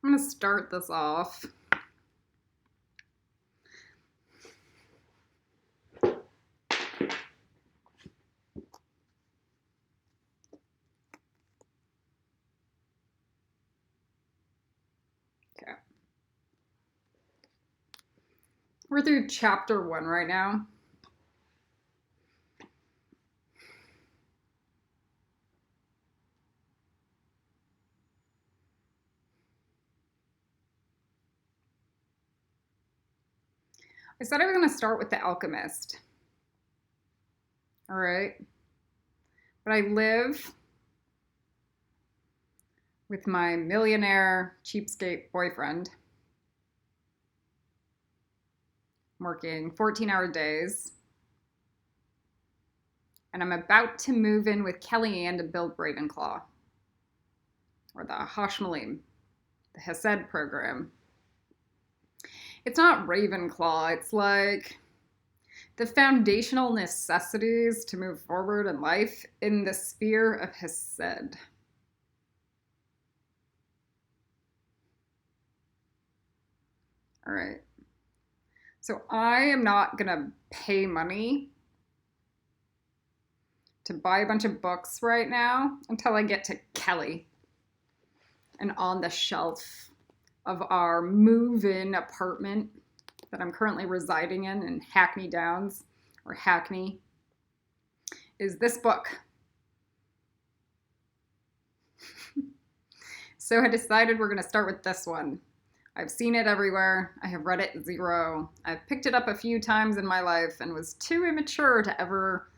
I'm going to start this off. Okay. We're through chapter 1 right now. I said I was going to start with The Alchemist. All right. But I live with my millionaire cheapskate boyfriend. I'm working 14-hour days. And I'm about to move in with Kellyanne to build Ravenclaw. Or the Hashmalim, the Hesed program. It's not Ravenclaw, it's like the foundational necessities to move forward in life in the sphere of Hesed. All right. So I am not going to pay money to buy a bunch of books right now until I get to Kelly and on the shelf of our move-in apartment that I'm currently residing in Hackney Downs, or Hackney, is this book. So I decided we're going to start with this one. I've seen it everywhere. I have read it zero. I've picked it up a few times in my life and was too immature to ever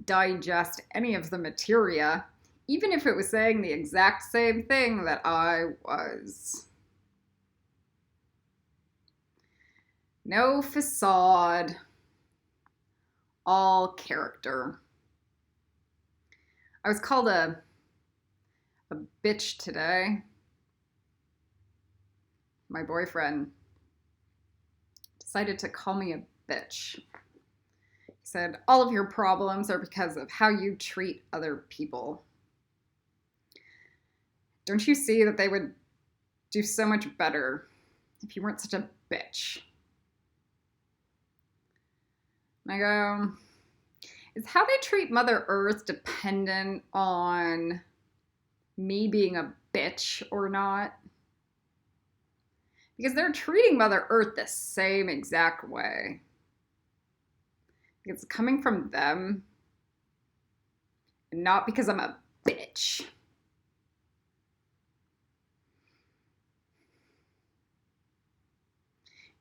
digest any of the materia, even if it was saying the exact same thing that I was. No facade, all character. I was called a bitch today. My boyfriend decided to call me a bitch. He said, all of your problems are because of how you treat other people. Don't you see that they would do so much better if you weren't such a bitch? And I go, is how they treat Mother Earth dependent on me being a bitch or not? Because they're treating Mother Earth the same exact way. It's coming from them, and not because I'm a bitch.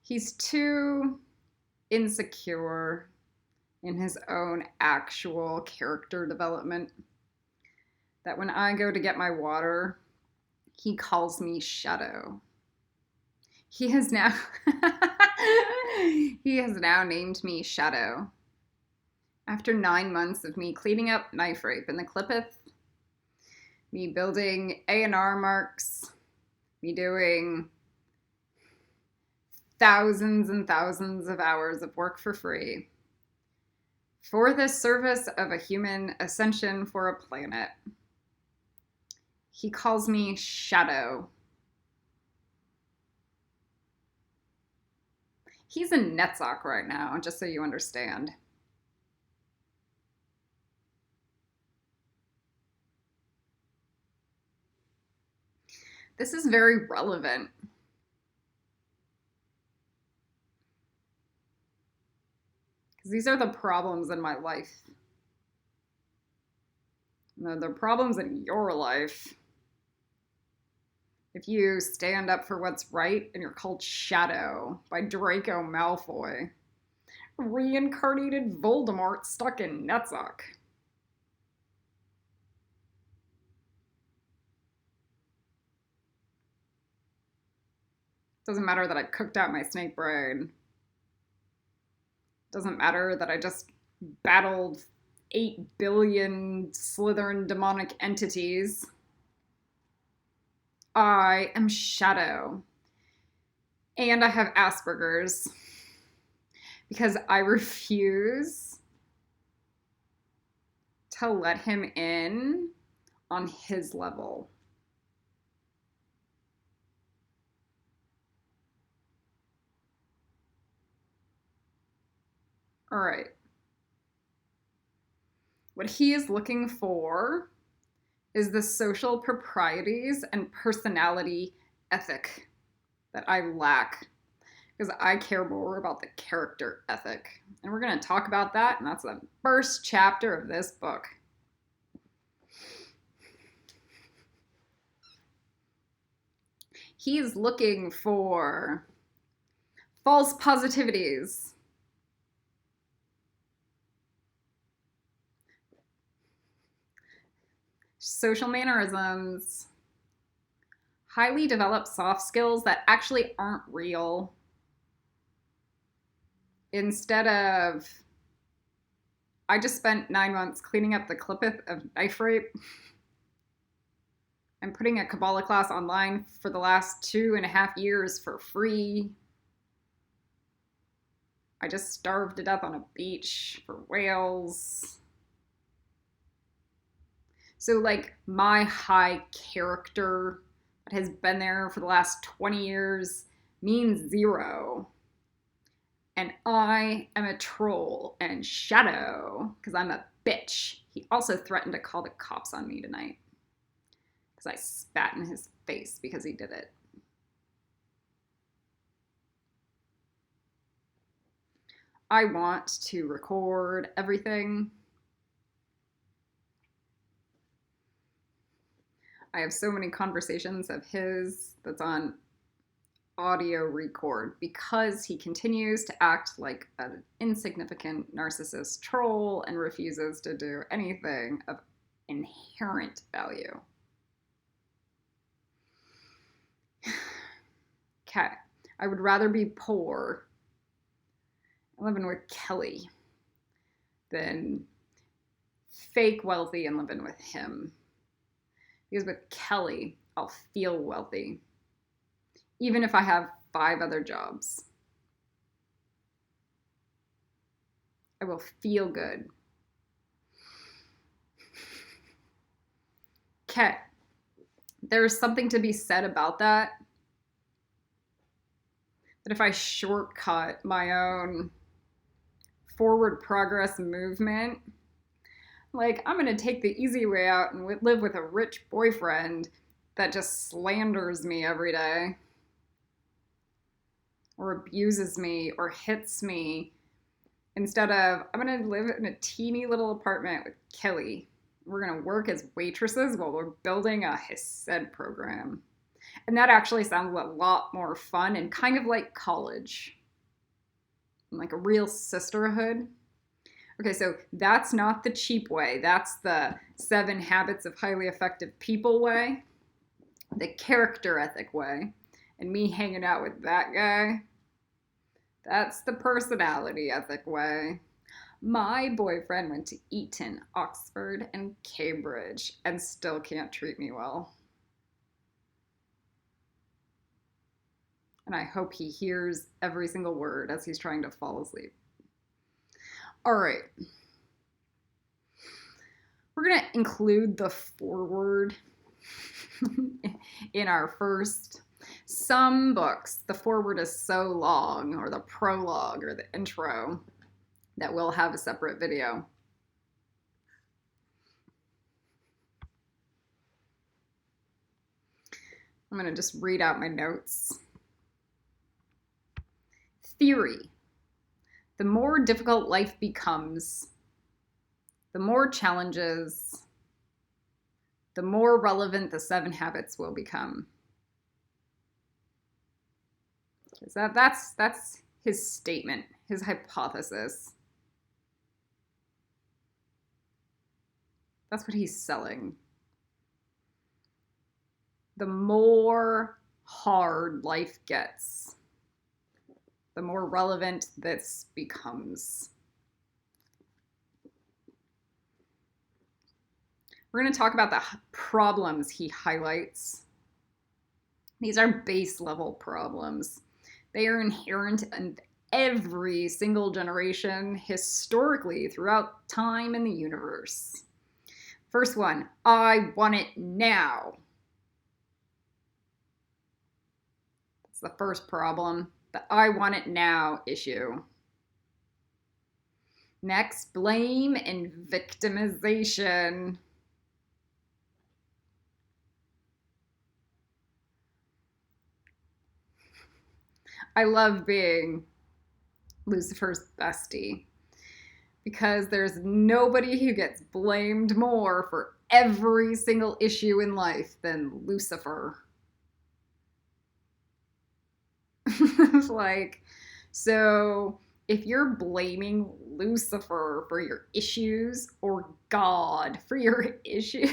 He's too insecure in his own actual character development that when I go to get my water, he calls me Shadow. He has now named me Shadow. After 9 months of me cleaning up knife rape in the Clippeth, me building A&R marks, me doing thousands and thousands of hours of work for free for the service of a human ascension for a planet. He calls me Shadow. He's in Netzach right now, just so you understand. This is very relevant. Because these are the problems in my life. The problems in your life. If you stand up for what's right and you're called Shadow by Draco Malfoy, reincarnated Voldemort stuck in Netzach. Doesn't matter that I cooked out my snake brain. Doesn't matter that I just battled 8 billion Slytherin demonic entities. I am Shadow. And I have Asperger's. Because I refuse to let him in on his level. All right. What he is looking for is the social proprieties and personality ethic that I lack, because I care more about the character ethic. And we're going to talk about that, and that's the first chapter of this book. He's looking for false positivities, social mannerisms, highly developed soft skills that actually aren't real. Instead of, I just spent 9 months cleaning up the clipeth of knife rape. I'm putting a Kabbalah class online for the last 2.5 years for free. I just starved to death on a beach for whales. So, like, my high character that has been there for the last 20 years means zero. And I am a troll and shadow because I'm a bitch. He also threatened to call the cops on me tonight because I spat in his face because he did it. I want to record everything. I have so many conversations of his that's on audio record because he continues to act like an insignificant narcissist troll and refuses to do anything of inherent value. Okay, I would rather be poor living with Kelly than fake wealthy and living with him. Because with Kelly, I'll feel wealthy, even if I have 5 other jobs. I will feel good. Okay, there's something to be said about that. That if I shortcut my own forward progress movement, like, I'm gonna take the easy way out and live with a rich boyfriend that just slanders me every day, or abuses me, or hits me, instead of, I'm gonna live in a teeny little apartment with Kelly. We're gonna work as waitresses while we're building a Hesed program. And that actually sounds a lot more fun and kind of like college, like a real sisterhood. Okay, so that's not the cheap way. That's the 7 Habits of Highly Effective People way, the character ethic way. And me hanging out with that guy, that's the personality ethic way. My boyfriend went to Eton, Oxford, and Cambridge and still can't treat me well. And I hope he hears every single word as he's trying to fall asleep. All right. We're going to include the foreword in our first. Some books, the foreword is so long, or the prologue or the intro, that we'll have a separate video. I'm going to just read out my notes. Theory. The more difficult life becomes, the more challenges, the more relevant the 7 habits will become. So that's his statement, his hypothesis. That's what he's selling. The more hard life gets, the more relevant this becomes. We're going to talk about the problems he highlights. These are base level problems. They are inherent in every single generation, historically, throughout time in the universe. First one, I want it now. That's the first problem, the I want it now issue. Next, blame and victimization. I love being Lucifer's bestie because there's nobody who gets blamed more for every single issue in life than Lucifer. Like, so if you're blaming Lucifer for your issues or God for your issues,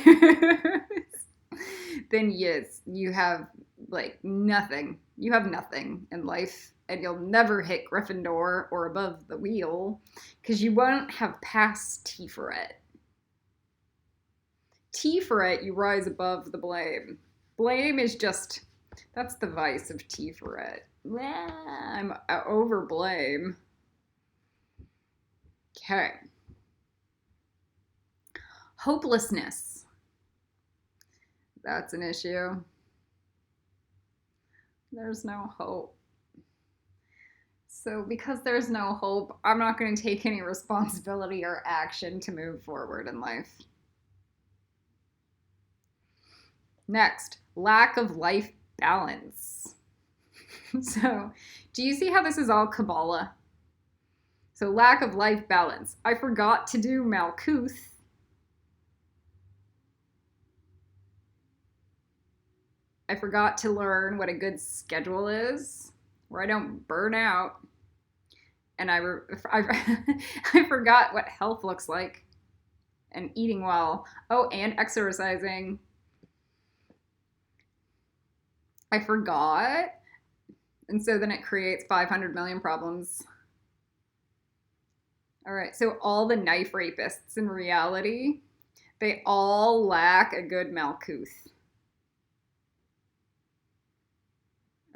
then yes, you have like nothing. You have nothing in life, and you'll never hit Gryffindor or above the wheel because you won't have passed Tiferet. Tiferet, you rise above the blame. Blame is just, that's the vice of Tiferet. I'm over blame. Okay. Hopelessness. That's an issue. There's no hope. So because there's no hope, I'm not going to take any responsibility or action to move forward in life. Next, lack of life balance. So, do you see how this is all Kabbalah? So, lack of life balance. I forgot to do Malkuth. I forgot to learn what a good schedule is, where I don't burn out. And I forgot what health looks like and eating well. Oh, and exercising. I forgot. And so then it creates 500 million problems. All right, so all the knife rapists in reality, they all lack a good Malkuth.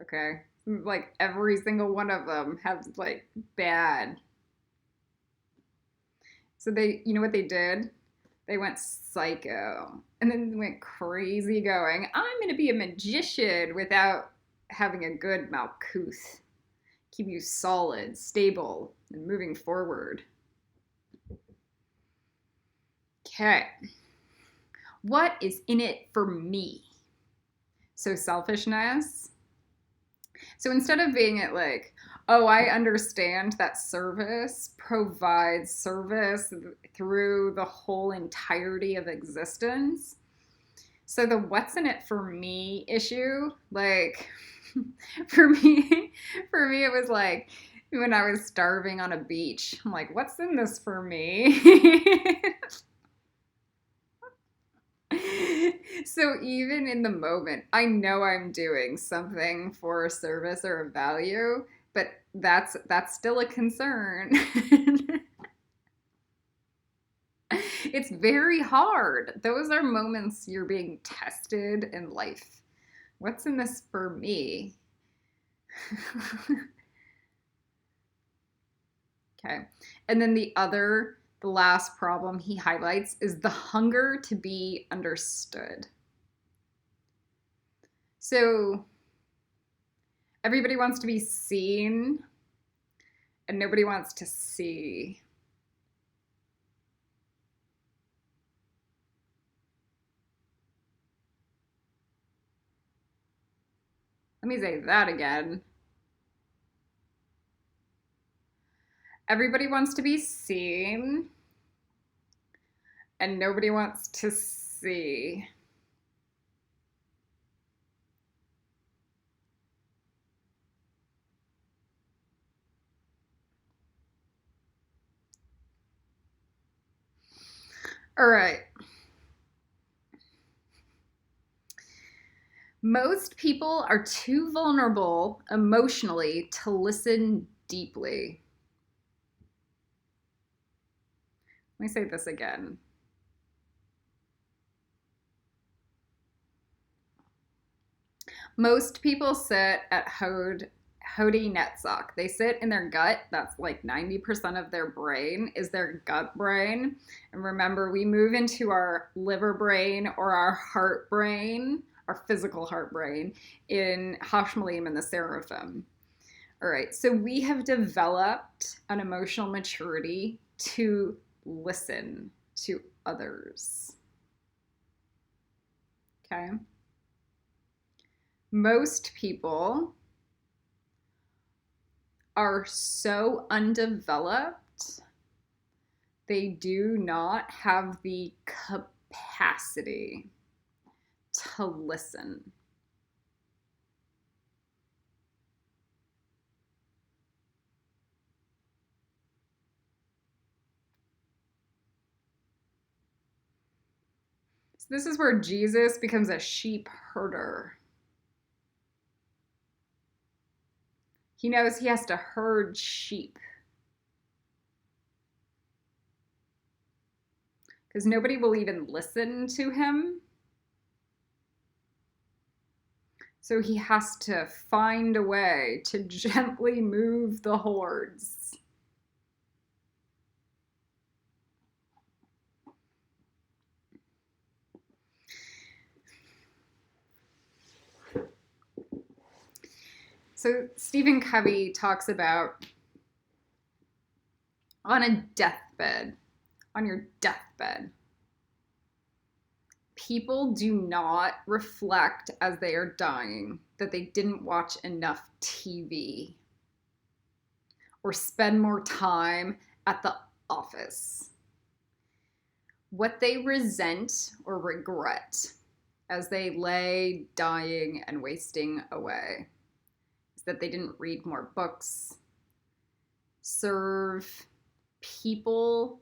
Okay? Like every single one of them has like bad. So they, you know what they did? They went psycho and then went crazy going, I'm going to be a magician without having a good Malkuth. Keep you solid, stable, and moving forward. Okay. What is in it for me? So selfishness. So instead of being it like, oh, I understand that service provides service through the whole entirety of existence. So the what's in it for me issue, like for me it was like when I was starving on a beach. I'm like, what's in this for me? So even in the moment, I know I'm doing something for a service or a value, but that's still a concern. It's very hard. Those are moments you're being tested in life. What's in this for me? Okay. And then the last problem he highlights is the hunger to be understood. So everybody wants to be seen and nobody wants to see. Let me say that again. Everybody wants to be seen and nobody wants to see. All right. Most people are too vulnerable emotionally to listen deeply. Let me say this again. Most people sit at Hody Netzach. They sit in their gut. That's like 90% of their brain is their gut brain. And remember, we move into our liver brain or our heart brain, our physical heart brain, in Hashmalim and the Seraphim. All right, so we have developed an emotional maturity to listen to others. Okay? Most people are so undeveloped, they do not have the capacity to listen. So this is where Jesus becomes a sheep herder. He knows he has to herd sheep because nobody will even listen to him. So he has to find a way to gently move the hordes. So Stephen Covey talks about on a deathbed, on your deathbed, people do not reflect as they are dying that they didn't watch enough TV or spend more time at the office. What they resent or regret as they lay dying and wasting away is that they didn't read more books, serve people,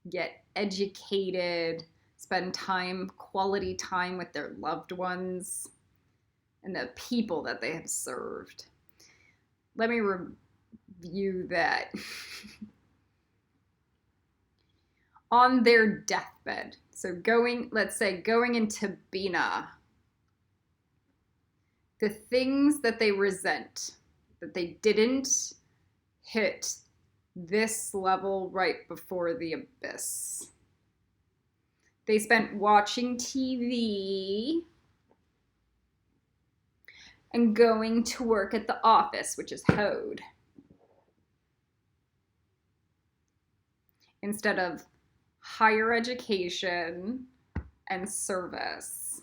get educated, spend time, quality time with their loved ones and the people that they have served. Let me review that. On their deathbed, so let's say going into Bina, the things that they resent, that they didn't hit this level right before the abyss. They spent watching TV and going to work at the office, which is Hode, instead of higher education and service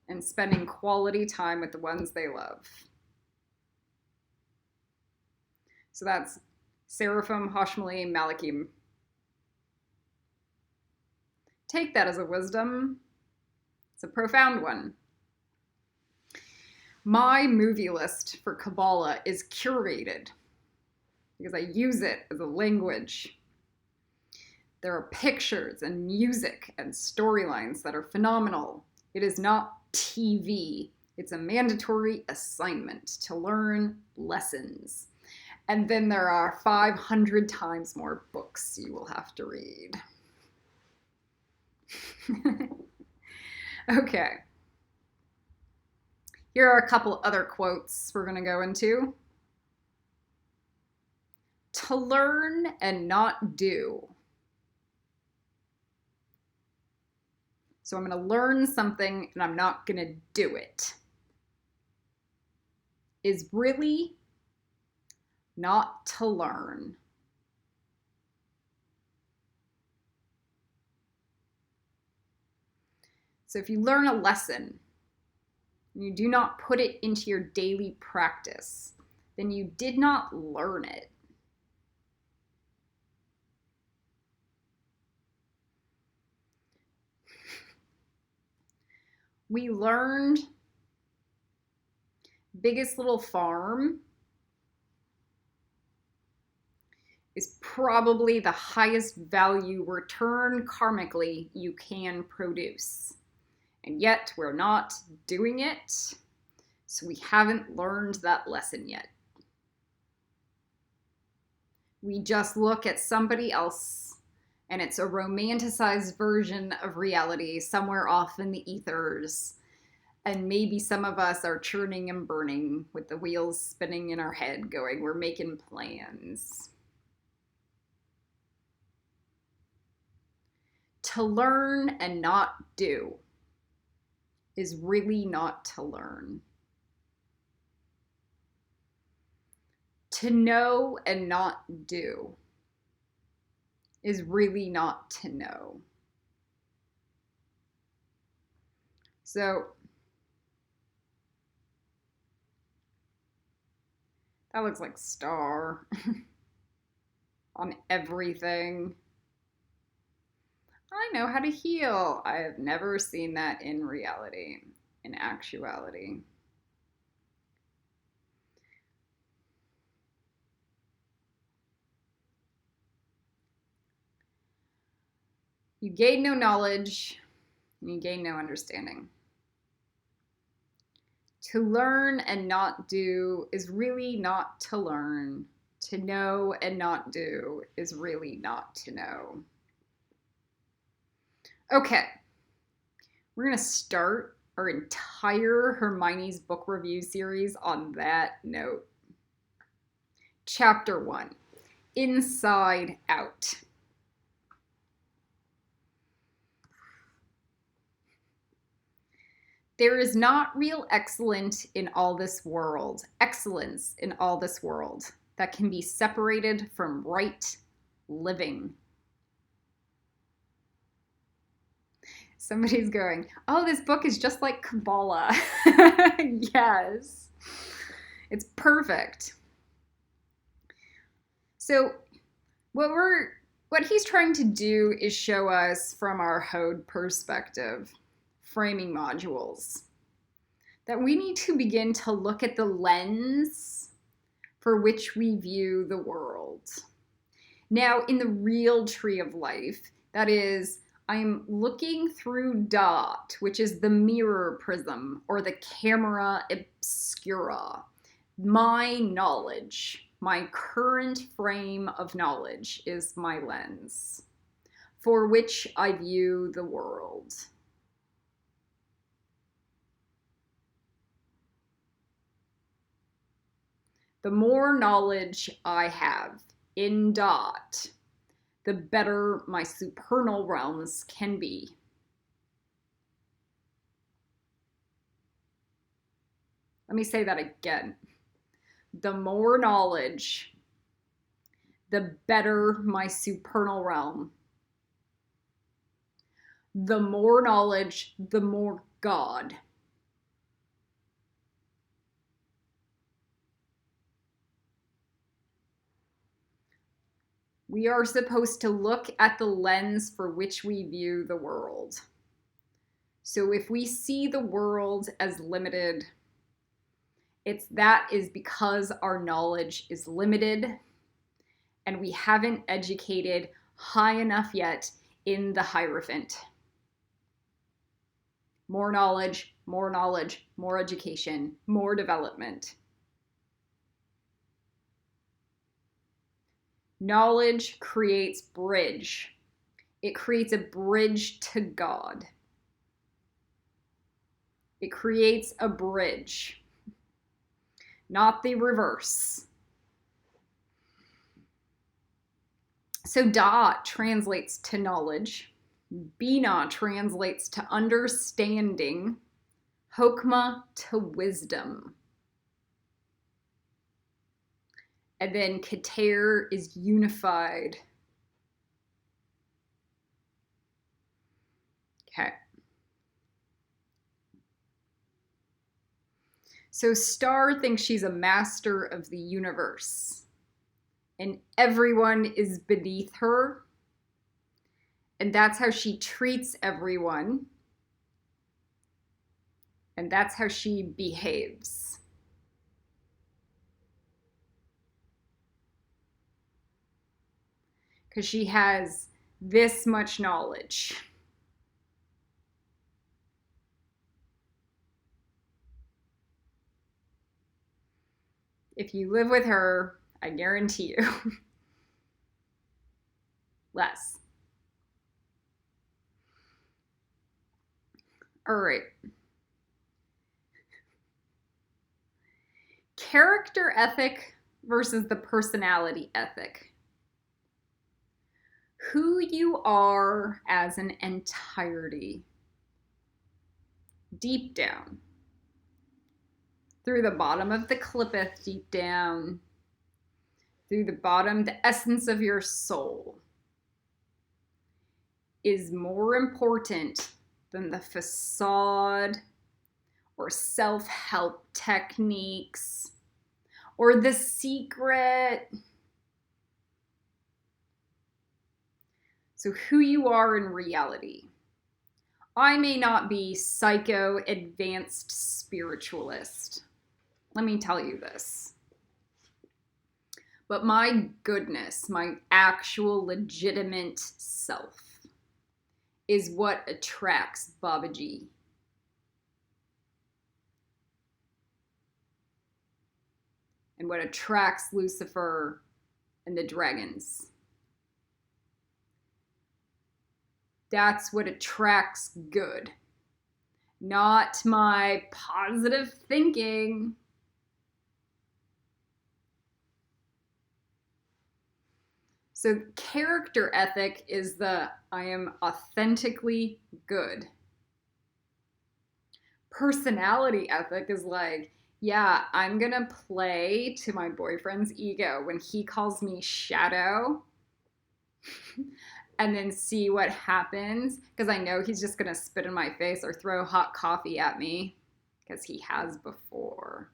and spending quality time with the ones they love. So that's Seraphim, Hashmalim, Malakim. Take that as a wisdom. It's a profound one. My movie list for Kabbalah is curated because I use it as a language. There are pictures and music and storylines that are phenomenal. It is not TV. It's a mandatory assignment to learn lessons. And then there are 500 times more books you will have to read. Okay. Here are a couple other quotes we're going to go into. To learn and not do. So I'm going to learn something and I'm not going to do it. Is really not to learn. So if you learn a lesson and you do not put it into your daily practice, then you did not learn it. We learned Biggest Little Farm is probably the highest value return karmically you can produce. And yet we're not doing it, so we haven't learned that lesson yet. We just look at somebody else, and it's a romanticized version of reality somewhere off in the ethers. And maybe some of us are churning and burning with the wheels spinning in our head going, we're making plans. To learn and not do is really not to learn. To know and not do is really not to know. So that looks like star on everything. I know how to heal. I have never seen that in reality, in actuality. You gain no knowledge, and you gain no understanding. To learn and not do is really not to learn. To know and not do is really not to know. Okay, we're going to start our entire Hermione's book review series on that note. Chapter 1, Inside Out. There is not real excellence in all this world that can be separated from right living. Somebody's going, oh, this book is just like Kabbalah. Yes, it's perfect. So what he's trying to do is show us from our Hode perspective, framing modules, that we need to begin to look at the lens for which we view the world. Now, in the real tree of life, that is, I'm looking through dot, which is the mirror prism or the camera obscura. My knowledge, my current frame of knowledge is my lens for which I view the world. The more knowledge I have in dot, the better my supernal realms can be. Let me say that again. The more knowledge, the better my supernal realm. The more knowledge, the more God. We are supposed to look at the lens for which we view the world. So if we see the world as limited, that is because our knowledge is limited and we haven't educated high enough yet in the Hierophant. More knowledge, more education, more development. Knowledge creates bridge. It creates a bridge to God. It creates a bridge, not the reverse. So Da translates to knowledge. Bina translates to understanding. Hokmah to wisdom. And then Keter is unified. Okay. So Star thinks she's a master of the universe, and everyone is beneath her, and that's how she treats everyone, and that's how she behaves. Because she has this much knowledge. If you live with her, I guarantee you, less. All right. Character ethic versus the personality ethic. Who you are as an entirety. Deep down. Through the bottom of the clippeth, deep down. through the bottom, the essence of your soul is more important than the facade or self-help techniques or the secret. So who you are in reality. I may not be psycho advanced spiritualist. Let me tell you this. But my goodness, my actual legitimate self is what attracts Babaji. And what attracts Lucifer and the dragons. That's what attracts good. Not my positive thinking. So character ethic is the I am authentically good. Personality ethic is like, yeah, I'm gonna play to my boyfriend's ego when he calls me shadow and then see what happens, because I know he's just gonna spit in my face or throw hot coffee at me, because he has before.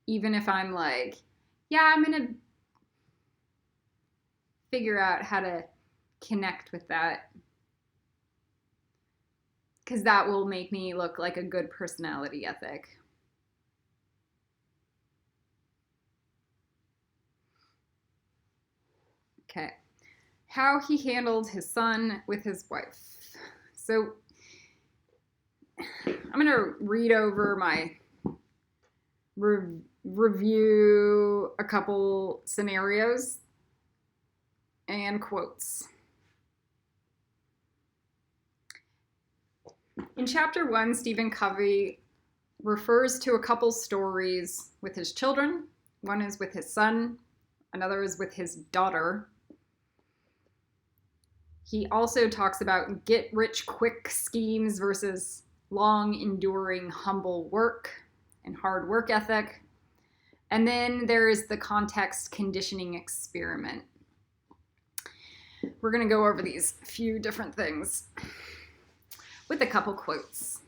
Even if I'm like, yeah, I'm gonna figure out how to connect with that, because that will make me look like a good personality ethic. Okay. How he handled his son with his wife. So I'm going to read over my review a couple scenarios and quotes. In chapter 1, Stephen Covey refers to a couple stories with his children. One is with his son, another is with his daughter. He also talks about get-rich-quick schemes versus long, enduring, humble work and hard work ethic. And then there is the context conditioning experiment. We're going to go over these few different things with a couple quotes.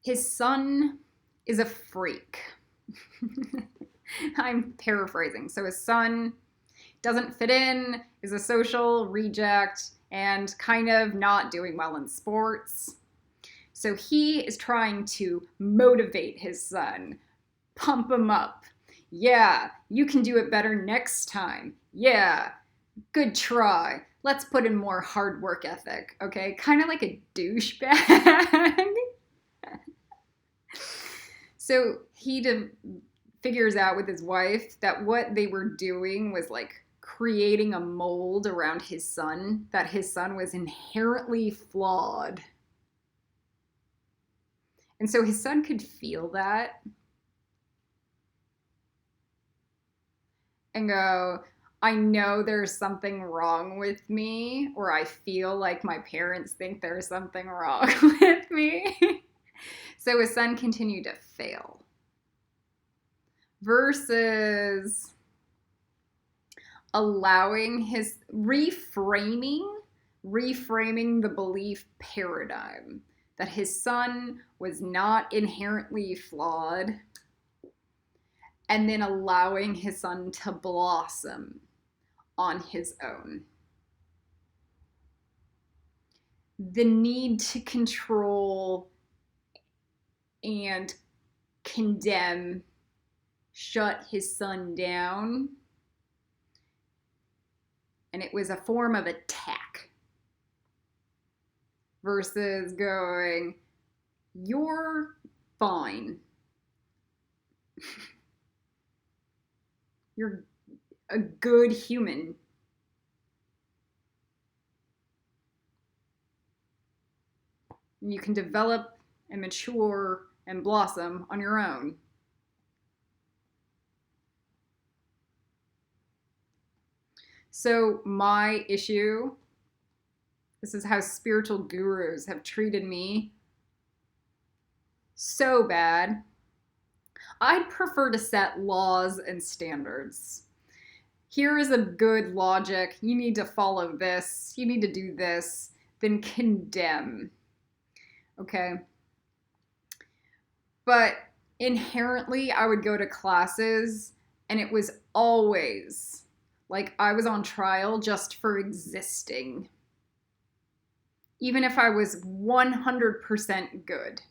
His son is a freak. I'm paraphrasing. So his son doesn't fit in, is a social reject, and kind of not doing well in sports. So he is trying to motivate his son, pump him up. Yeah, you can do it better next time. Yeah, good try. Let's put in more hard work ethic, okay? Kind of like a douchebag. So he figures out with his wife that what they were doing was like creating a mold around his son, that his son was inherently flawed. And so his son could feel that and go, I know there's something wrong with me, or I feel like my parents think there's something wrong with me. So his son continued to fail. Versus allowing his reframing the belief paradigm that his son was not inherently flawed, and then allowing his son to blossom on his own. The need to control and condemn shut his son down, and it was a form of attack versus going, you're fine. You're a good human. You can develop and mature and blossom on your own. So my issue This is how spiritual gurus have treated me so bad. I'd prefer to set laws and standards. Here is a good logic. You need to follow this. You need to do this. Then condemn. Okay? But inherently, I would go to classes and it was always like I was on trial just for existing. Even if I was 100% good.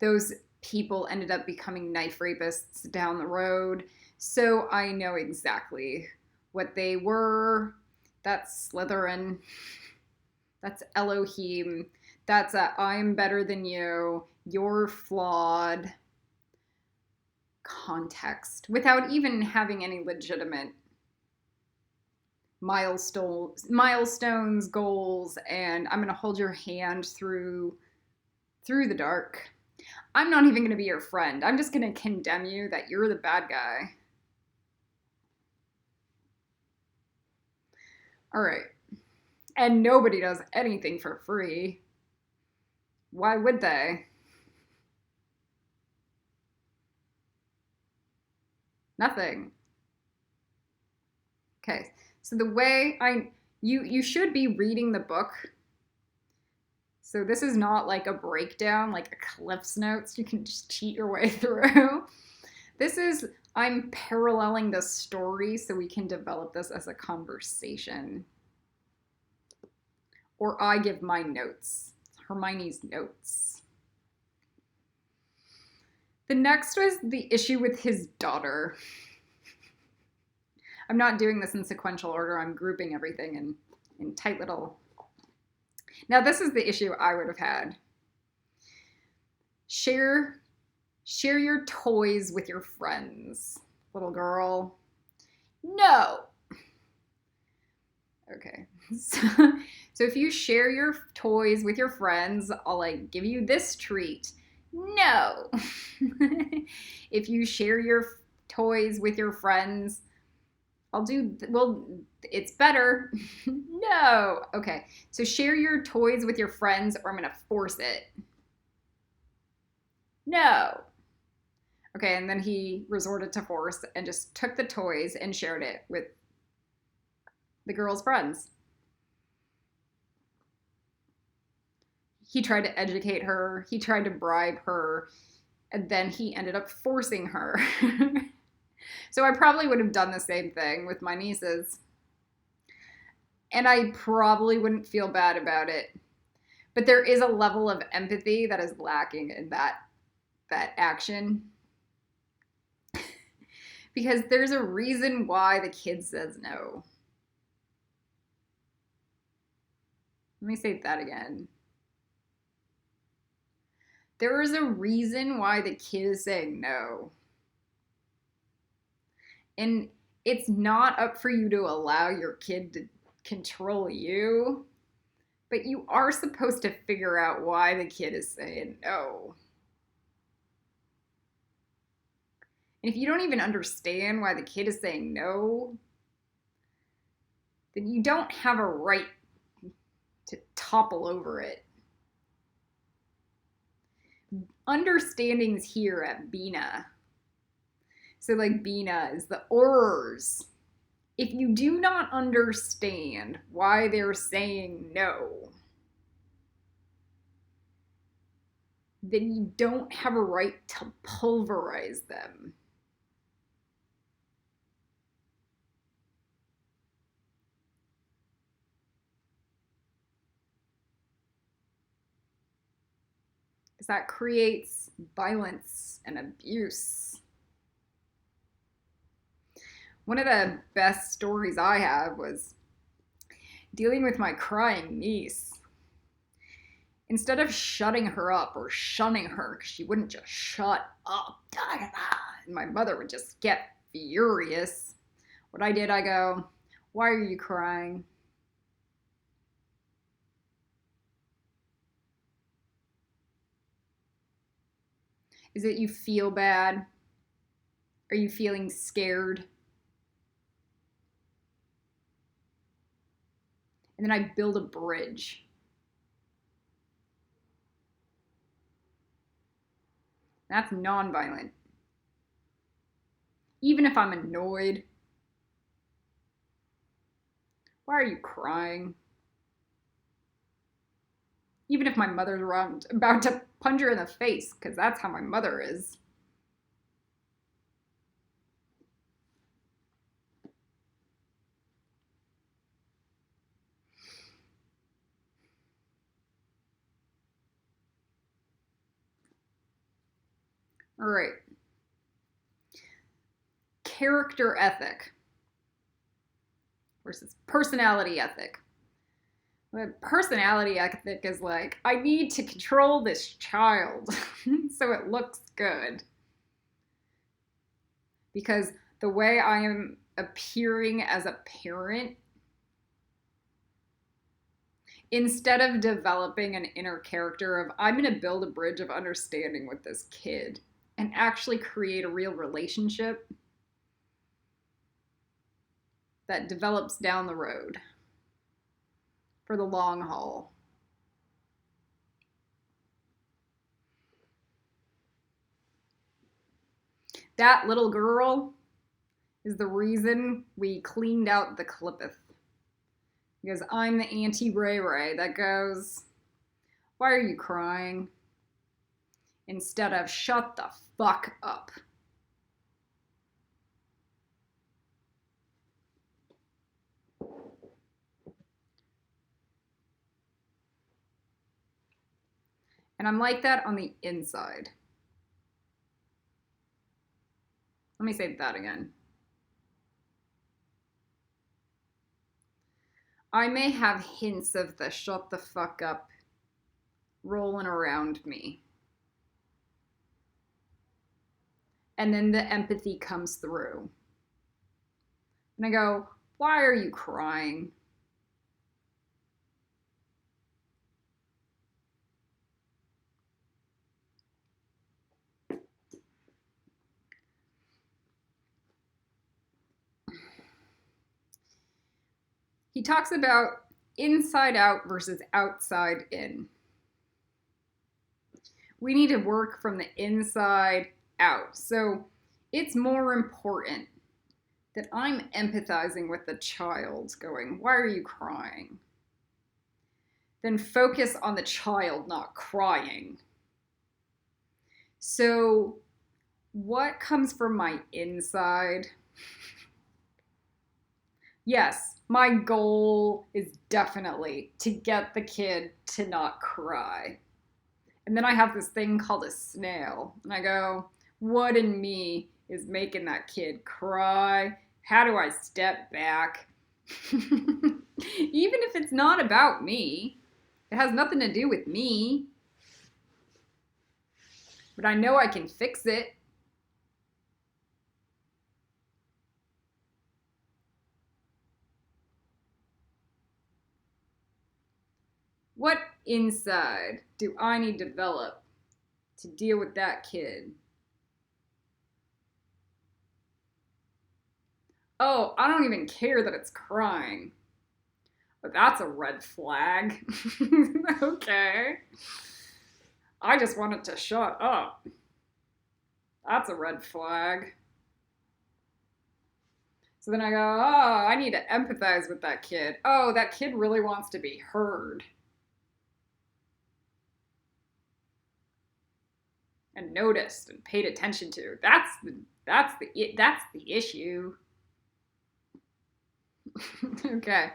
Those people ended up becoming knife rapists down the road. So I know exactly what they were. That's Slytherin. That's Elohim. That's a I'm better than you. You're flawed context without even having any legitimate milestones, goals, and I'm going to hold your hand through the dark. I'm not even going to be your friend. I'm just going to condemn you that you're the bad guy. All right. And nobody does anything for free. Why would they? Nothing. Okay. So the way you should be reading the book. So this is not like a breakdown, like a Cliff's Notes. You can just cheat your way through. This is, I'm paralleling the story so we can develop this as a conversation. Or I give my notes. Hermione's notes. The next was the issue with his daughter. I'm not doing this in sequential order. I'm grouping everything in tight little... Now, this is the issue I would have had. Share your toys with your friends, little girl. No. Okay. So if you share your toys with your friends, I'll like give you this treat. No. If you share your toys with your friends, it's better. No. Okay. So share your toys with your friends or I'm going to force it. No. Okay. And then he resorted to force and just took the toys and shared it with the girl's friends. He tried to educate her. He tried to bribe her. And then he ended up forcing her. So I probably would have done the same thing with my nieces. And I probably wouldn't feel bad about it. But there is a level of empathy that is lacking in that action. Because there's a reason why the kid says no. Let me say that again. There is a reason why the kid is saying no. And it's not up for you to allow your kid to control you, but you are supposed to figure out why the kid is saying no. And if you don't even understand why the kid is saying no, then you don't have a right to topple over it. Understanding's here at Bina. So like Bina is the Aurors. If you do not understand why they're saying no, then you don't have a right to pulverize them. Because that creates violence and abuse. One of the best stories I have was dealing with my crying niece. Instead of shutting her up or shunning her, because she wouldn't just shut up, and my mother would just get furious. What I did, I go, why are you crying? Is it you feel bad? Are you feeling scared? And then I build a bridge. That's nonviolent. Even if I'm annoyed. Why are you crying? Even if my mother's around, about to punch her in the face, because that's how my mother is. All right. Character ethic versus personality ethic. But personality ethic is like, I need to control this child so it looks good. Because the way I am appearing as a parent, instead of developing an inner character of, I'm going to build a bridge of understanding with this kid and actually create a real relationship that develops down the road for the long haul. That little girl is the reason we cleaned out the Clippeth. Because I'm the anti-Ray Ray that goes, why are you crying? Instead of, shut the fuck up. And I'm like that on the inside. Let me say that again. I may have hints of the shut the fuck up rolling around me. And then the empathy comes through. And I go, why are you crying? He talks about inside out versus outside in. We need to work from the inside out. So it's more important that I'm empathizing with the child, going, why are you crying? Then focus on the child not crying. So what comes from my inside? Yes, my goal is definitely to get the kid to not cry. And then I have this thing called a snail. And I go, what in me is making that kid cry? How do I step back? Even if it's not about me, it has nothing to do with me. But I know I can fix it. What inside do I need to develop to deal with that kid? Oh, I don't even care that it's crying. But that's a red flag. Okay. I just want it to shut up. That's a red flag. So then I go, oh, I need to empathize with that kid. Oh, that kid really wants to be heard and noticed and paid attention to. That's the issue. Okay.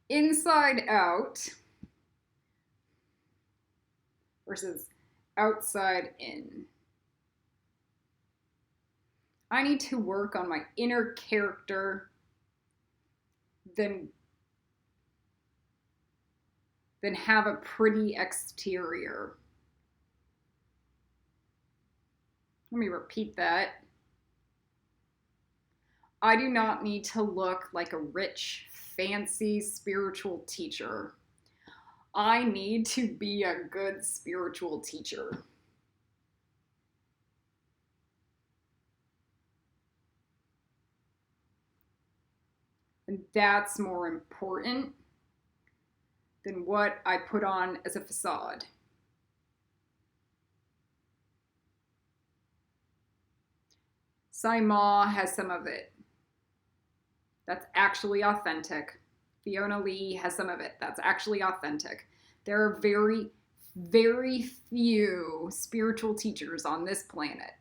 Inside out versus outside in. I need to work on my inner character than have a pretty exterior. Let me repeat that. I do not need to look like a rich, fancy spiritual teacher. I need to be a good spiritual teacher. And that's more important than what I put on as a facade. Saima has some of it. That's actually authentic. Fiona Lee has some of it. That's actually authentic. There are very, very few spiritual teachers on this planet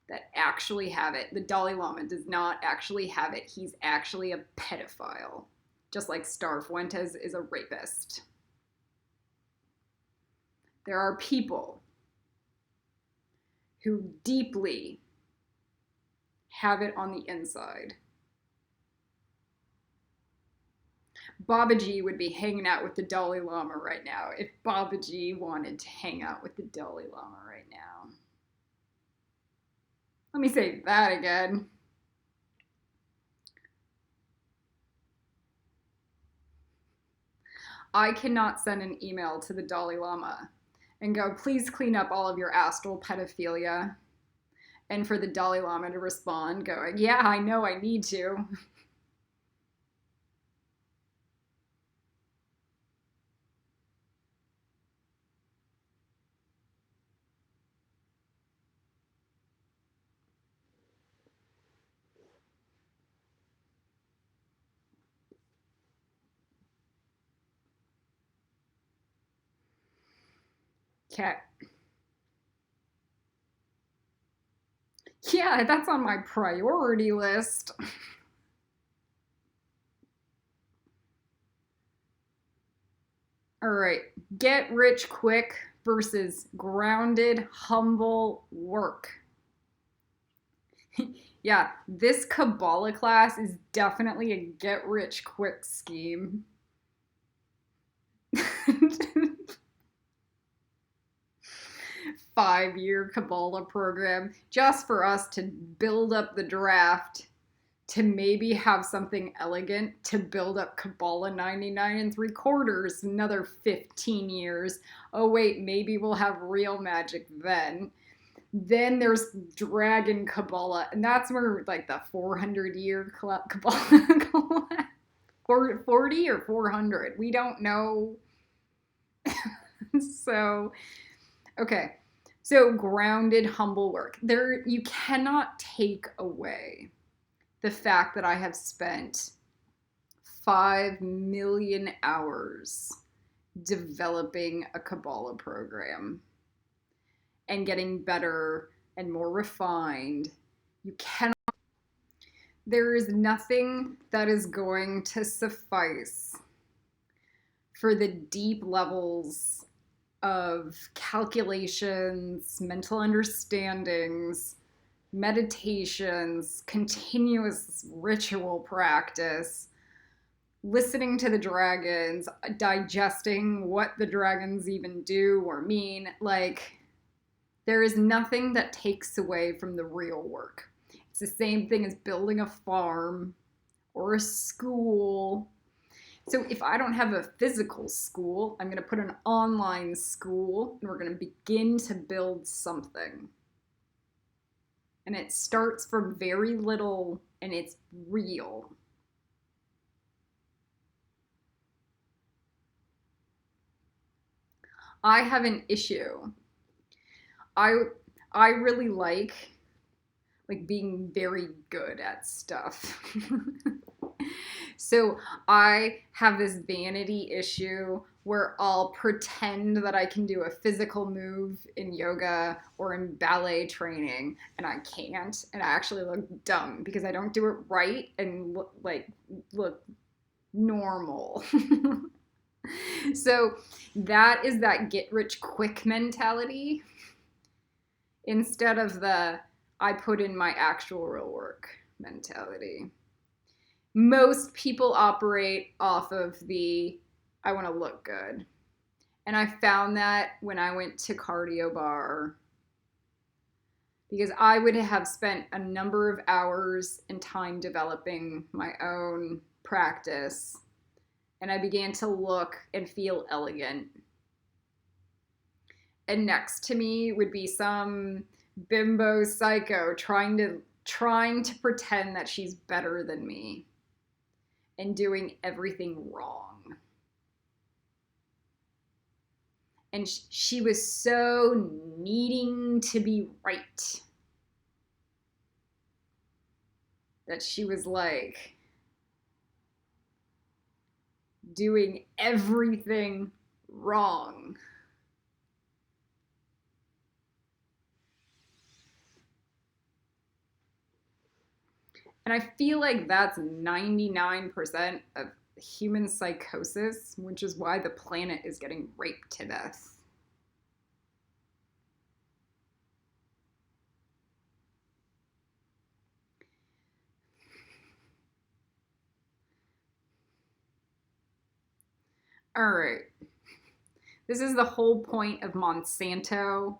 that actually have it. The Dalai Lama does not actually have it. He's actually a pedophile, just like Star Fuentes is a rapist. There are people who deeply have it on the inside. Babaji would be hanging out with the Dalai Lama right now if Babaji wanted to hang out with the Dalai Lama right now. Let me say that again. I cannot send an email to the Dalai Lama and go, please clean up all of your astral pedophilia. And for the Dalai Lama to respond going, yeah, I know I need to. Okay. Yeah, that's on my priority list. All right, get rich quick versus grounded, humble work. Yeah, this Kabbalah class is definitely a get rich quick scheme. 5-year Kabbalah program just for us to build up the draft to maybe have something elegant to build up Kabbalah 99 3/4, another 15 years. Oh, wait, maybe we'll have real magic then. Then there's Dragon Kabbalah, and that's where like the 400-year Kabbalah, 40 or 400, we don't know. So, okay. So grounded, humble work. There, you cannot take away the fact that I have spent 5 million hours developing a Kabbalah program and getting better and more refined. You cannot. There is nothing that is going to suffice for the deep levels of calculations, mental understandings, meditations, continuous ritual practice, listening to the dragons, digesting what the dragons even do or mean. Like, there is nothing that takes away from the real work. It's the same thing as building a farm or a school. So if I don't have a physical school, I'm going to put an online school, and we're going to begin to build something. And it starts from very little, and it's real. I have an issue. I really like being very good at stuff. So I have this vanity issue where I'll pretend that I can do a physical move in yoga or in ballet training, and I can't, and I actually look dumb because I don't do it right and look normal. So that is that get rich quick mentality instead of the I put in my actual real work mentality. Most people operate off of the I want to look good. And I found that when I went to cardio bar, because I would have spent a number of hours and time developing my own practice, and I began to look and feel elegant. And next to me would be some bimbo psycho trying to pretend that she's better than me. and doing everything wrong. And she was so needing to be right that she was like doing everything wrong. And I feel like that's 99% of human psychosis, which is why the planet is getting raped to death. All right. This is the whole point of Monsanto,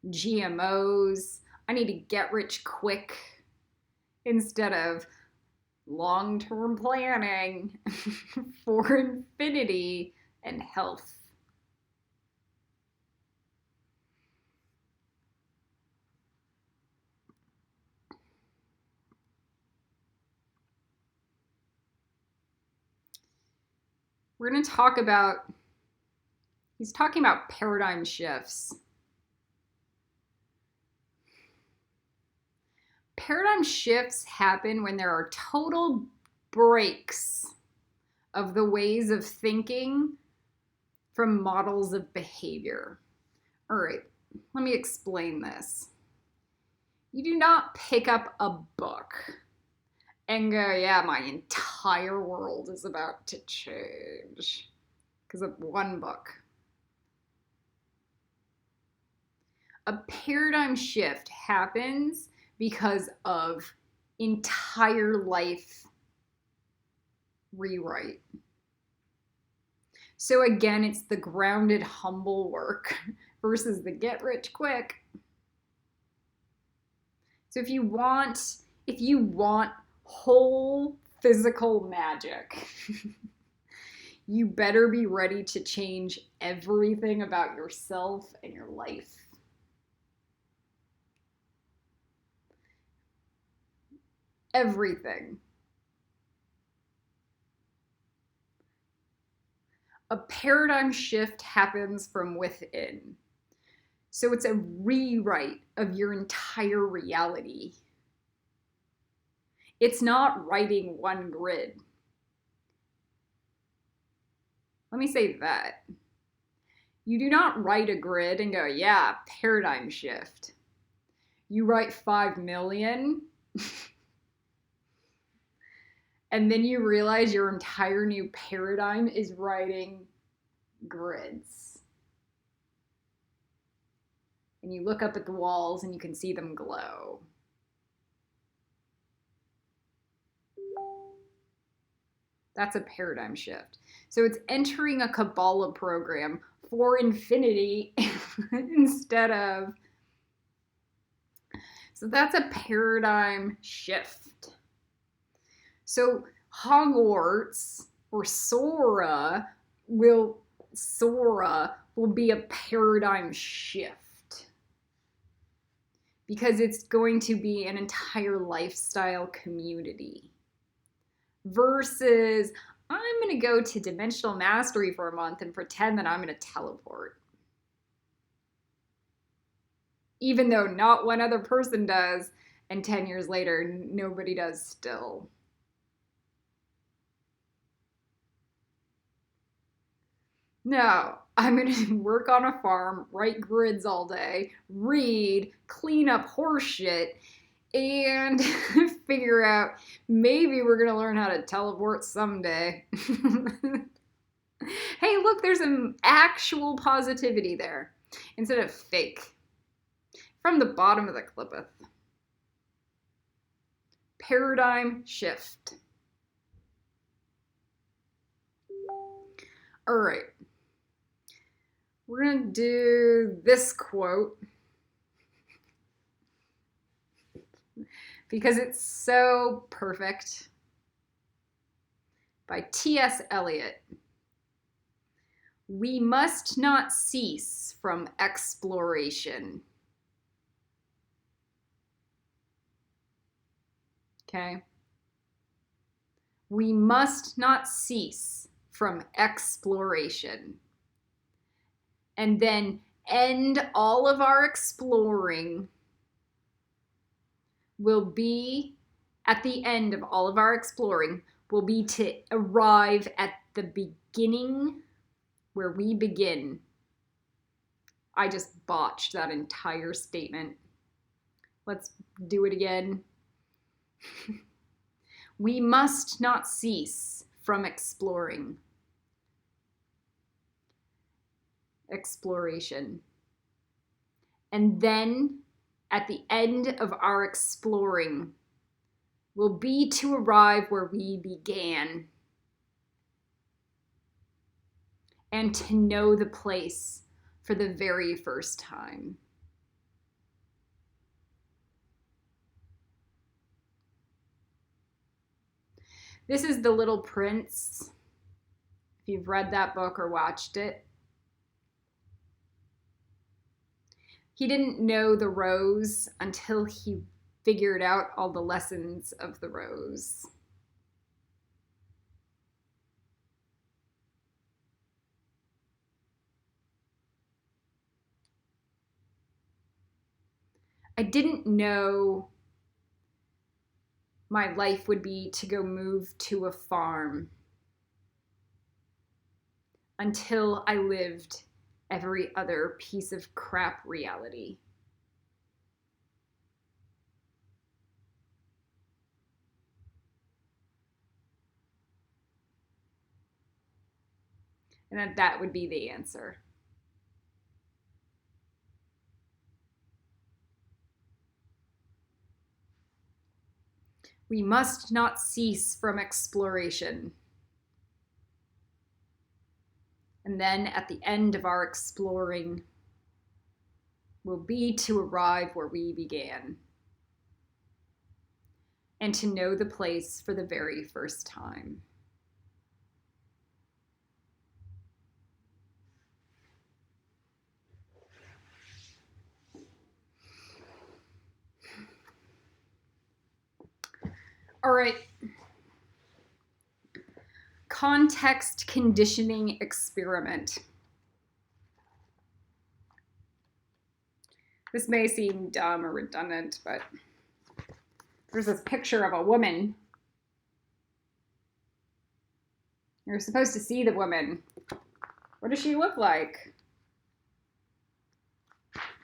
GMOs. I need to get rich quick instead of long-term planning for infinity and health. We're going to talk about, he's talking about paradigm shifts. Paradigm shifts happen when there are total breaks of the ways of thinking from models of behavior. All right, let me explain this. You do not pick up a book and go, yeah, my entire world is about to change because of one book. A paradigm shift happens because of entire life rewrite. So again, it's the grounded, humble work versus the get rich quick. So if you want whole physical magic, you better be ready to change everything about yourself and your life. Everything. A paradigm shift happens from within. So it's a rewrite of your entire reality. It's not writing one grid. Let me say that. You do not write a grid and go, yeah, paradigm shift. You write 5 million and then you realize your entire new paradigm is writing grids. And you look up at the walls and you can see them glow. That's a paradigm shift. So it's entering a Kabbalah program for infinity instead of... So that's a paradigm shift. So Hogwarts or Sora will be a paradigm shift because it's going to be an entire lifestyle community versus I'm going to go to Dimensional Mastery for a month and pretend that I'm going to teleport. Even though not one other person does, and 10 years later, nobody does still. No, I'm going to work on a farm, write grids all day, read, clean up horse shit, and figure out maybe we're going to learn how to teleport someday. Hey, look, there's some actual positivity there instead of fake. From the bottom of the clipeth. Paradigm shift. All right. We're going to do this quote because it's so perfect. By T.S. Eliot. We must not cease from exploration. Okay? We must not cease from exploration. And then end all of our exploring will be, at the end of all of our exploring, will be to arrive at the beginning where we begin. I just botched that entire statement. Let's do it again. We must not cease from exploring. Exploration. And then at the end of our exploring will be to arrive where we began and to know the place for the very first time. This is The Little Prince, if you've read that book or watched it. He didn't know the rose until he figured out all the lessons of the rose. I didn't know my life would be to go move to a farm until I lived every other piece of crap reality. And that would be the answer. We must not cease from exploration. And then at the end of our exploring will be to arrive where we began and to know the place for the very first time. All right. Context conditioning experiment. This may seem dumb or redundant, but there's this picture of a woman. You're supposed to see the woman. What does she look like?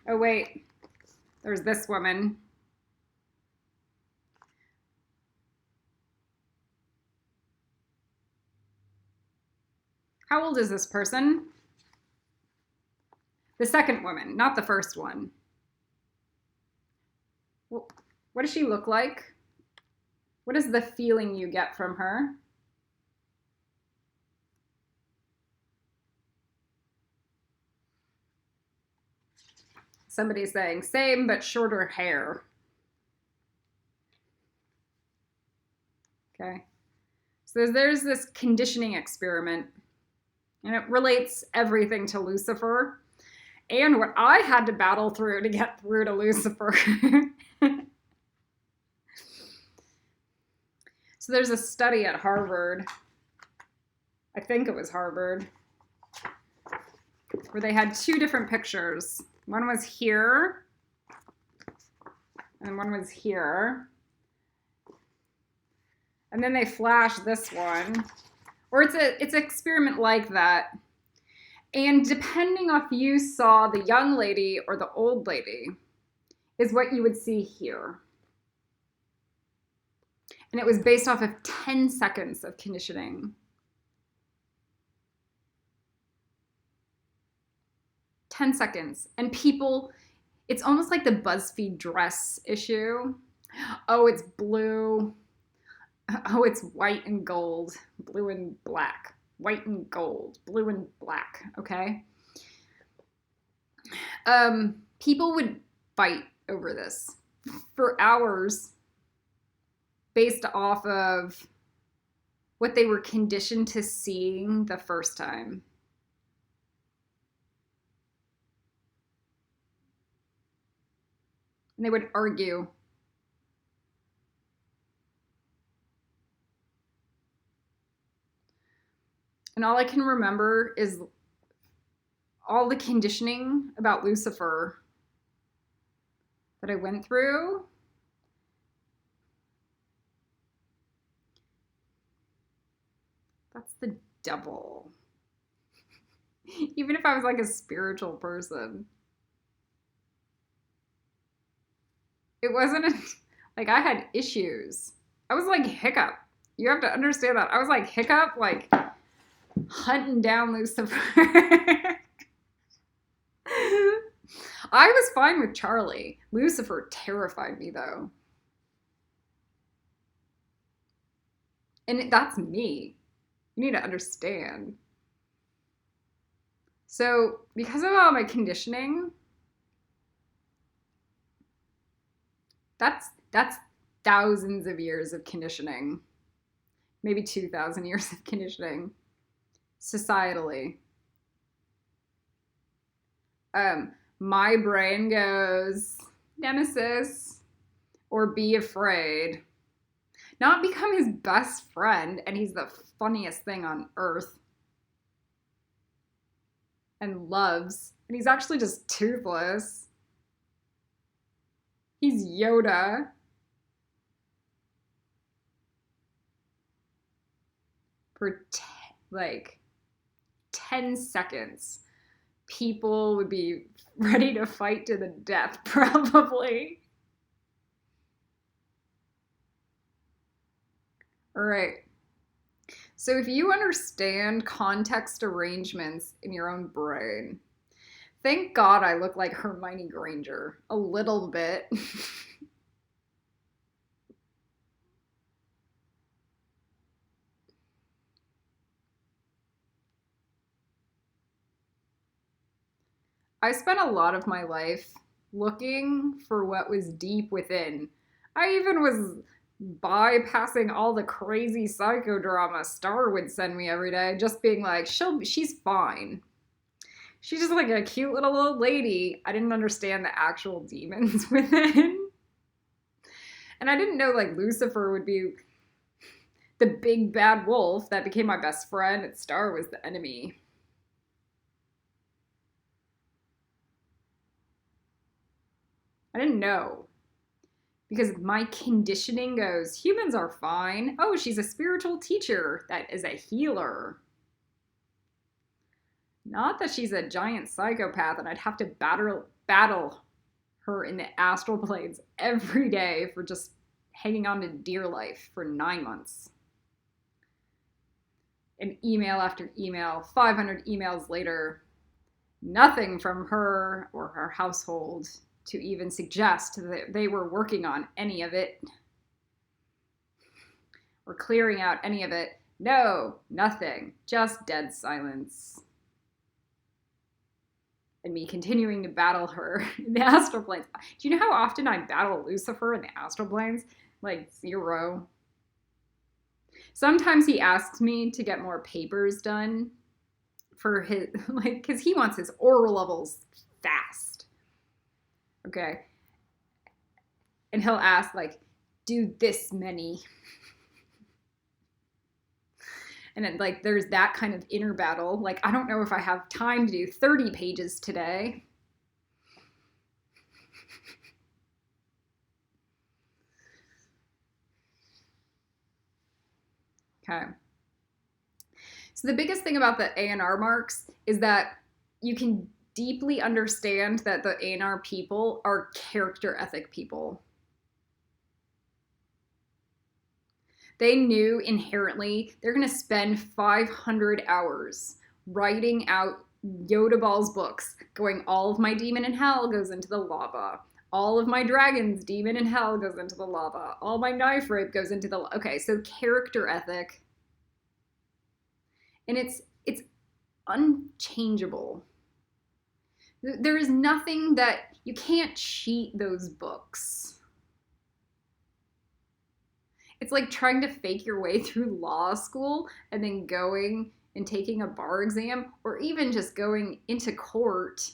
Oh, wait. There's this woman. How old is this person? The second woman, not the first one. Well, what does she look like? What is the feeling you get from her? Somebody's saying same but shorter hair. Okay. So there's this conditioning experiment, and it relates everything to Lucifer and what I had to battle through to get through to Lucifer. So there's a study at Harvard, I think it was Harvard, where they had two different pictures. One was here, and one was here. And then they flashed this one. Or it's an experiment like that. And depending on if you saw the young lady or the old lady, is what you would see here. And it was based off of 10 seconds of conditioning. 10 seconds. And people, it's almost like the BuzzFeed dress issue. Oh, it's blue. Oh, it's white and gold, blue and black, white and gold, blue and black, okay? People would fight over this for hours based off of what they were conditioned to seeing the first time. And they would argue. And all I can remember is all the conditioning about Lucifer that I went through. That's the devil. Even if I was like a spiritual person, it wasn't like I had issues. I was like Hiccup. You have to understand that. I was like Hiccup, like hunting down Lucifer. I was fine with Charlie. Lucifer terrified me though. And that's me. You need to understand. So, because of all my conditioning, that's thousands of years of conditioning. Maybe 2,000 years of conditioning societally. My brain goes, Nemesis, or be afraid. Not become his best friend, and he's the funniest thing on earth. And loves. And he's actually just toothless. He's Yoda. For like 10 seconds, people would be ready to fight to the death, probably. All right. So if you understand context arrangements in your own brain, thank God I look like Hermione Granger a little bit. I spent a lot of my life looking for what was deep within. I even was bypassing all the crazy psychodrama Star would send me every day, just being like, she's fine. She's just like a cute little old lady. I didn't understand the actual demons within. And I didn't know like Lucifer would be the big bad wolf that became my best friend, and Star was the enemy. I didn't know. Because my conditioning goes, humans are fine. Oh, she's a spiritual teacher that is a healer. Not that she's a giant psychopath and I'd have to battle her in the astral planes every day for just hanging on to dear life for 9 months. And email after email, 500 emails later, nothing from her or her household to even suggest that they were working on any of it or clearing out any of it. No, nothing. Just dead silence. And me continuing to battle her in the astral planes. Do you know how often I battle Lucifer in the astral planes? Like 0. Sometimes he asks me to get more papers done for his, like, because he wants his oral levels fast. Okay. And he'll ask, like, do this many. And it, like, there's that kind of inner battle. Like, I don't know if I have time to do 30 pages today. Okay. So the biggest thing about the A&R marks is that you can deeply understand that the A&R people are character ethic people. They knew inherently they're going to spend 500 hours writing out Yoda Ball's books, going, all of my demon in hell goes into the lava. All of my dragon's demon in hell goes into the lava. All my knife rape goes into the... Okay, so character ethic. And it's unchangeable. There is nothing that... You can't cheat those books. It's like trying to fake your way through law school and then going and taking a bar exam, or even just going into court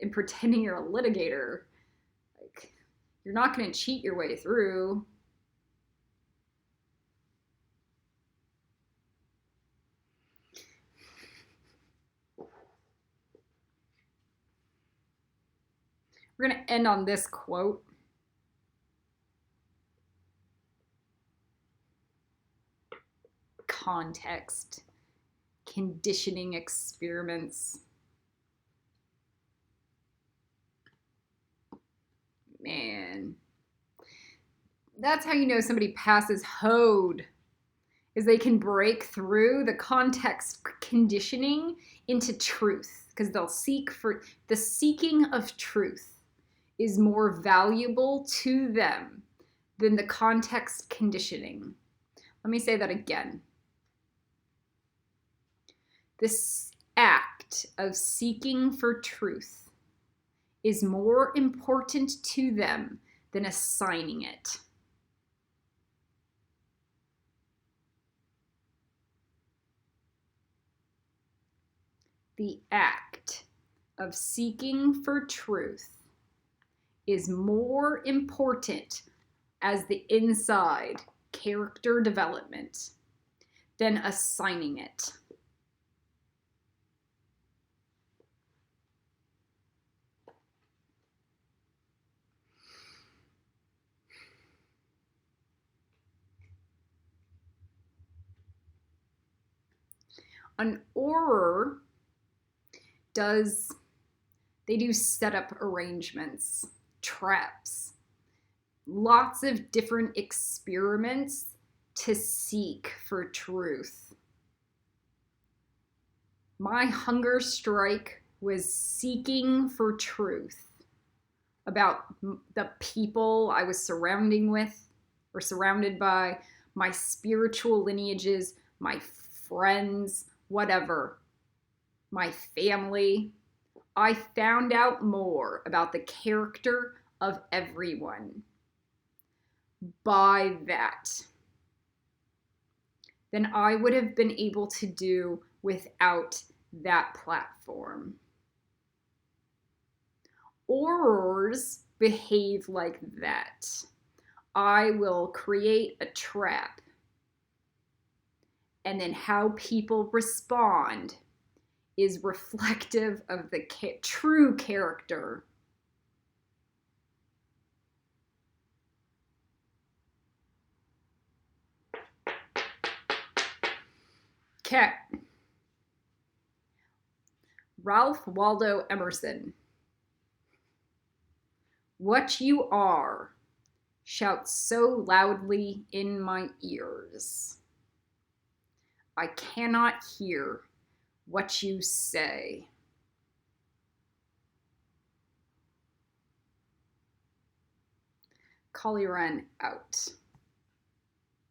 and pretending you're a litigator. Like, you're not going to cheat your way through. We're going to end on this quote. Context, conditioning experiments. Man, that's how you know somebody passes HODE, is they can break through the context conditioning into truth, because they'll seek for the seeking of truth is more valuable to them than the context conditioning. Let me say that again. This act of seeking for truth is more important to them than assigning it. The act of seeking for truth is more important as the inside character development than assigning it. An auror they do setup arrangements, traps, lots of different experiments to seek for truth. My hunger strike was seeking for truth about the people I was surrounded by, my spiritual lineages, my friends, whatever, my family. I found out more about the character of everyone by that than I would have been able to do without that platform. Aurors behave like that. I will create a trap, and then how people respond is reflective of the true character. Okay. Ralph Waldo Emerson. What you are shouts so loudly in my ears. I cannot hear what you say. Collieren out.